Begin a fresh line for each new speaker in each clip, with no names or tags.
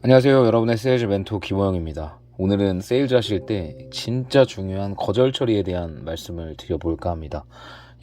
안녕하세요. 여러분의 세일즈 멘토 김호영입니다. 오늘은 세일즈 하실 때 진짜 중요한 거절 처리에 대한 말씀을 드려볼까 합니다.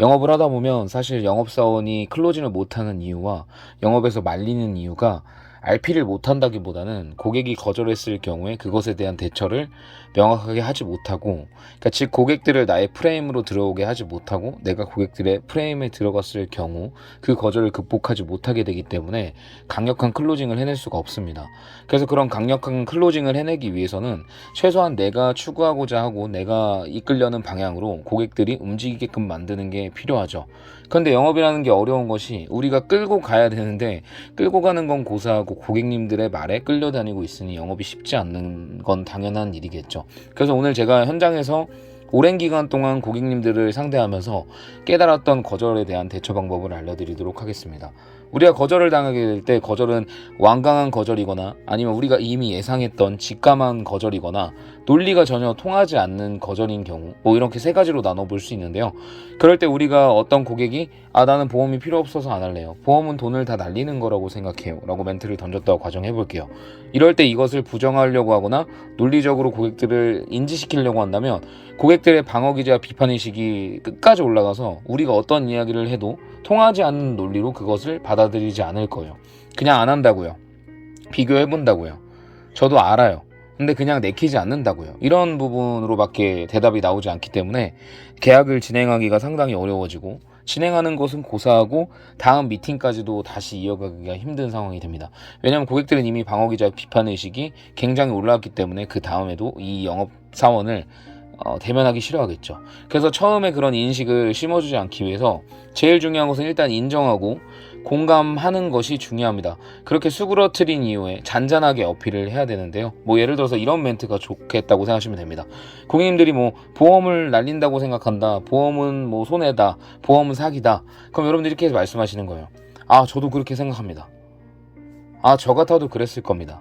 영업을 하다 보면 사실 영업사원이 클로징을 못하는 이유와 영업에서 말리는 이유가 RP를 못한다기보다는 고객이 거절했을 경우에 그것에 대한 대처를 명확하게 하지 못하고, 그러니까 즉 고객들을 나의 프레임으로 들어오게 하지 못하고 내가 고객들의 프레임에 들어갔을 경우 그 거절을 극복하지 못하게 되기 때문에 강력한 클로징을 해낼 수가 없습니다. 그래서 그런 강력한 클로징을 해내기 위해서는 최소한 내가 추구하고자 하고 내가 이끌려는 방향으로 고객들이 움직이게끔 만드는 게 필요하죠. 그런데 영업이라는 게 어려운 것이 우리가 끌고 가야 되는데 끌고 가는 건 고사하고 고객님들의 말에 끌려다니고 있으니 영업이 쉽지 않는 건 당연한 일이겠죠. 그래서 오늘 제가 현장에서 오랜 기간 동안 고객님들을 상대하면서 깨달았던 거절에 대한 대처 방법을 알려드리도록 하겠습니다. 우리가 거절을 당하게 될 때 거절은 완강한 거절이거나 아니면 우리가 이미 예상했던 직감한 거절이거나 논리가 전혀 통하지 않는 거절인 경우, 이렇게 세 가지로 나눠볼 수 있는데요. 그럴 때 우리가 어떤 고객이 나는 보험이 필요 없어서 안 할래요, 보험은 돈을 다 날리는 거라고 생각해요 라고 멘트를 던졌다고 가정해 볼게요. 이럴 때 이것을 부정하려고 하거나 논리적으로 고객들을 인지시키려고 한다면 고객들의 방어기제와 비판의식이 끝까지 올라가서 우리가 어떤 이야기를 해도 통하지 않는 논리로 그것을 받아들이지 않을 거예요. 그냥 안 한다고요. 비교해본다고요. 저도 알아요. 근데 그냥 내키지 않는다고요. 이런 부분으로밖에 대답이 나오지 않기 때문에 계약을 진행하기가 상당히 어려워지고, 진행하는 것은 고사하고 다음 미팅까지도 다시 이어가기가 힘든 상황이 됩니다. 왜냐하면 고객들은 이미 방어기자 비판의식이 굉장히 올라왔기 때문에 그 다음에도 이 영업사원을 대면하기 싫어하겠죠. 그래서 처음에 그런 인식을 심어주지 않기 위해서 제일 중요한 것은 일단 인정하고 공감하는 것이 중요합니다. 그렇게 수그러뜨린 이후에 잔잔하게 어필을 해야 되는데요. 예를 들어서 이런 멘트가 좋겠다고 생각하시면 됩니다. 고객님들이 보험을 날린다고 생각한다, 보험은 손해다, 보험은 사기다. 그럼 여러분들이 이렇게 말씀하시는 거예요. 저도 그렇게 생각합니다. 저 같아도 그랬을 겁니다.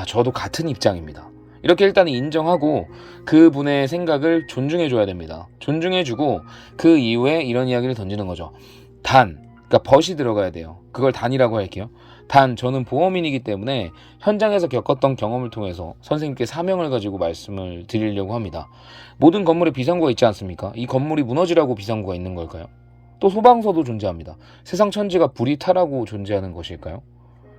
저도 같은 입장입니다. 이렇게 일단 인정하고 그분의 생각을 존중해줘야 됩니다. 존중해주고 그 이후에 이런 이야기를 던지는 거죠. 그러니까 벗이 들어가야 돼요. 그걸 단이라고 할게요. 저는 보험인이기 때문에 현장에서 겪었던 경험을 통해서 선생님께 사명을 가지고 말씀을 드리려고 합니다. 모든 건물에 비상구가 있지 않습니까? 이 건물이 무너지라고 비상구가 있는 걸까요? 또 소방서도 존재합니다. 세상 천지가 불이 타라고 존재하는 것일까요?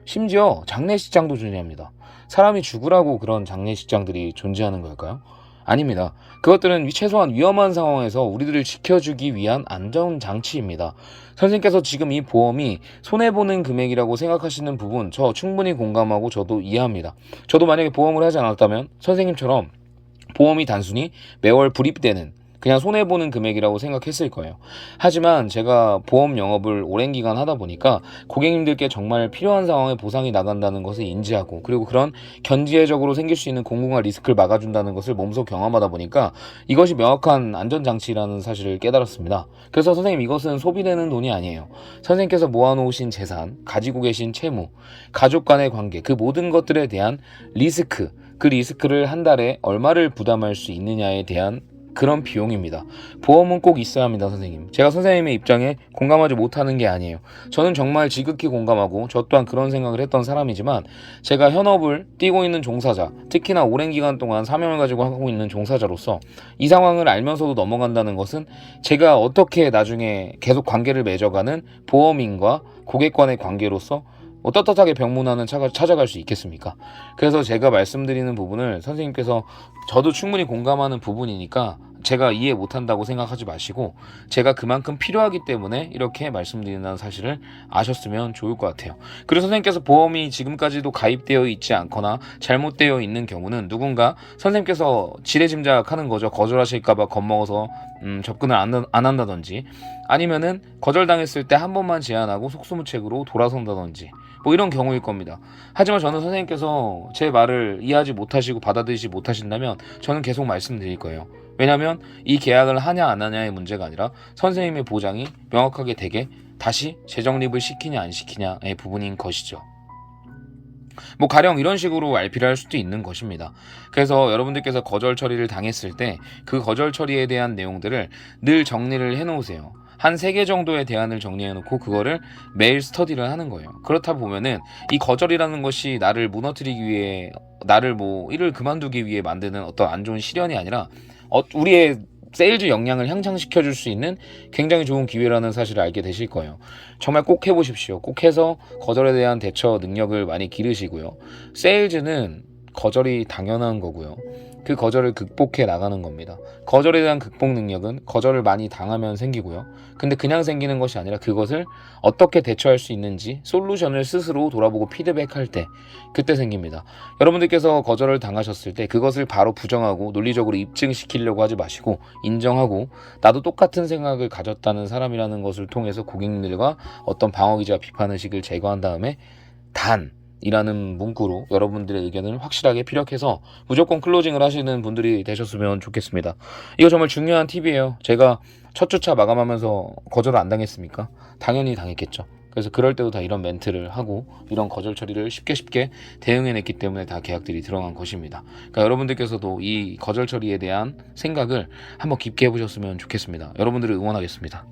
심지어 장례식장도 존재합니다. 사람이 죽으라고 그런 장례식장들이 존재하는 걸까요? 아닙니다. 그것들은 최소한 위험한 상황에서 우리들을 지켜주기 위한 안전장치입니다. 선생님께서 지금 이 보험이 손해보는 금액이라고 생각하시는 부분, 저 충분히 공감하고 저도 이해합니다. 저도 만약에 보험을 하지 않았다면 선생님처럼 보험이 단순히 매월 불입되는 그냥 손해보는 금액이라고 생각했을 거예요. 하지만 제가 보험 영업을 오랜 기간 하다 보니까 고객님들께 정말 필요한 상황에 보상이 나간다는 것을 인지하고, 그리고 그런 견제적으로 생길 수 있는 공공한 리스크를 막아준다는 것을 몸소 경험하다 보니까 이것이 명확한 안전장치라는 사실을 깨달았습니다. 그래서 선생님, 이것은 소비되는 돈이 아니에요. 선생님께서 모아놓으신 재산, 가지고 계신 채무, 가족 간의 관계, 그 모든 것들에 대한 리스크, 그 리스크를 한 달에 얼마를 부담할 수 있느냐에 대한 그런 비용입니다. 보험은 꼭 있어야 합니다, 선생님. 제가 선생님의 입장에 공감하지 못하는 게 아니에요. 저는 정말 지극히 공감하고 저 또한 그런 생각을 했던 사람이지만, 제가 현업을 뛰고 있는 종사자, 특히나 오랜 기간 동안 사명을 가지고 하고 있는 종사자로서 이 상황을 알면서도 넘어간다는 것은 제가 어떻게 나중에 계속 관계를 맺어가는 보험인과 고객 간의 관계로서 떳떳하게 병문안을 찾아갈 수 있겠습니까? 그래서 제가 말씀드리는 부분을 선생님께서 저도 충분히 공감하는 부분이니까 제가 이해 못한다고 생각하지 마시고, 제가 그만큼 필요하기 때문에 이렇게 말씀드린다는 사실을 아셨으면 좋을 것 같아요. 그리고 선생님께서 보험이 지금까지도 가입되어 있지 않거나 잘못되어 있는 경우는 누군가 선생님께서 지레짐작하는 거죠. 거절하실까봐 겁먹어서 접근을 안 한다든지, 아니면은 거절당했을 때 한 번만 제안하고 속수무책으로 돌아선다든지 이런 경우일 겁니다. 하지만 저는 선생님께서 제 말을 이해하지 못하시고 받아들이지 못하신다면 저는 계속 말씀드릴 거예요. 왜냐하면 이 계약을 하냐 안 하냐의 문제가 아니라 선생님의 보장이 명확하게 되게 다시 재정립을 시키냐 안 시키냐의 부분인 것이죠. 가령 이런 식으로 RP를 할 수도 있는 것입니다. 그래서 여러분들께서 거절 처리를 당했을 때 그 거절 처리에 대한 내용들을 늘 정리를 해놓으세요. 한 3개 정도의 대안을 정리해 놓고 그거를 매일 스터디를 하는 거예요. 그렇다 보면은 이 거절이라는 것이 나를 무너뜨리기 위해, 나를 뭐 일을 그만두기 위해 만드는 어떤 안 좋은 시련이 아니라 우리의 세일즈 역량을 향상시켜 줄 수 있는 굉장히 좋은 기회라는 사실을 알게 되실 거예요. 정말 꼭 해보십시오. 꼭 해서 거절에 대한 대처 능력을 많이 기르시고요. 세일즈는 거절이 당연한 거고요. 그 거절을 극복해 나가는 겁니다. 거절에 대한 극복 능력은 거절을 많이 당하면 생기고요. 근데 그냥 생기는 것이 아니라 그것을 어떻게 대처할 수 있는지 솔루션을 스스로 돌아보고 피드백할 때, 그때 생깁니다. 여러분들께서 거절을 당하셨을 때 그것을 바로 부정하고 논리적으로 입증시키려고 하지 마시고 인정하고 나도 똑같은 생각을 가졌다는 사람이라는 것을 통해서 고객님들과 어떤 방어기제와 비판의식을 제거한 다음에 이라는 문구로 여러분들의 의견을 확실하게 피력해서 무조건 클로징을 하시는 분들이 되셨으면 좋겠습니다. 이거 정말 중요한 팁이에요. 제가 첫 주차 마감하면서 거절을 안 당했습니까? 당연히 당했겠죠. 그래서 그럴 때도 다 이런 멘트를 하고 이런 거절 처리를 쉽게 대응해냈기 때문에 다 계약들이 들어간 것입니다. 그러니까 여러분들께서도 이 거절 처리에 대한 생각을 한번 깊게 해보셨으면 좋겠습니다. 여러분들을 응원하겠습니다.